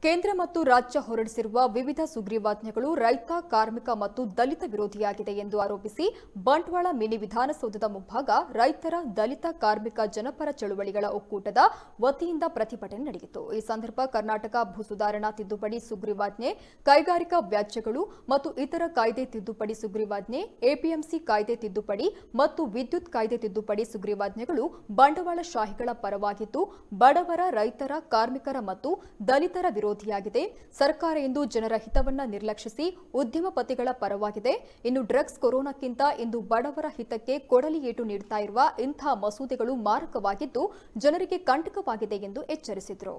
ಕೇಂದ್ರ ಮತ್ತು ರಾಜ್ಯ ಹೊರಡಿಸಿರುವ ವಿವಿಧ ಸುಗ್ರೀವಾಜ್ಞೆಗಳು ರೈತ, ಕಾರ್ಮಿಕ ಮತ್ತು ದಲಿತ ವಿರೋಧಿಯಾಗಿದೆ ಎಂದು ಆರೋಪಿಸಿ ಬಂಟ್ವಾಳ ಮಿನಿ ವಿಧಾನಸೌಧದ ಮುಂಭಾಗ ರೈತರ, ದಲಿತ, ಕಾರ್ಮಿಕ ಜನಪರ ಚಳುವಳಿಗಳ ಒಕ್ಕೂಟದ ವತಿಯಿಂದ ಪ್ರತಿಭಟನೆ ನಡೆಯಿತು. ಈ ಸಂದರ್ಭ ಕರ್ನಾಟಕ ಭೂ ಸುಧಾರಣಾ ತಿದ್ದುಪಡಿ ಸುಗ್ರೀವಾಜ್ಞೆ, ಕೈಗಾರಿಕಾ ವ್ಯಾಜ್ಯಗಳು ಮತ್ತು ಇತರ ಕಾಯ್ದೆ ತಿದ್ದುಪಡಿ ಸುಗ್ರೀವಾಜ್ಞೆ, ಎಪಿಎಂಸಿ ಕಾಯ್ದೆ ತಿದ್ದುಪಡಿ ಮತ್ತು ವಿದ್ಯುತ್ ಕಾಯ್ದೆ ತಿದ್ದುಪಡಿ ಸುಗ್ರೀವಾಜ್ಞೆಗಳು ಬಂಡವಾಳಶಾಹಿಗಳ ಪರವಾಗಿದ್ದು ಬಡವರ, ರೈತರ, ಕಾರ್ಮಿಕರ ಮತ್ತು ದಲಿತರ ವಿರೋಧಿಯಾಗಿದೆ. ಸರ್ಕಾರ ಇಂದು ಜನರ ಹಿತವನ್ನ ನಿರ್ಲಕ್ಷಿಸಿ ಉದ್ಯಮಪತಿಗಳ ಪರವಾಗಿದೆ. ಇನ್ನು ಡ್ರಗ್ಸ್, ಕೊರೋನಾಕ್ಕಿಂತ ಇಂದು ಬಡವರ ಹಿತಕ್ಕೆ ಕೊಡಲಿ ಏಟು ನೀಡುತ್ತಾ ಇರುವ ಇಂತಹ ಮಸೂದೆಗಳು ಮಾರಕವಾಗಿದ್ದು ಜನರಿಗೆ ಕಂಟಕವಾಗಿದೆ ಎಂದು ಎಚ್ಚರಿಸಿದರು.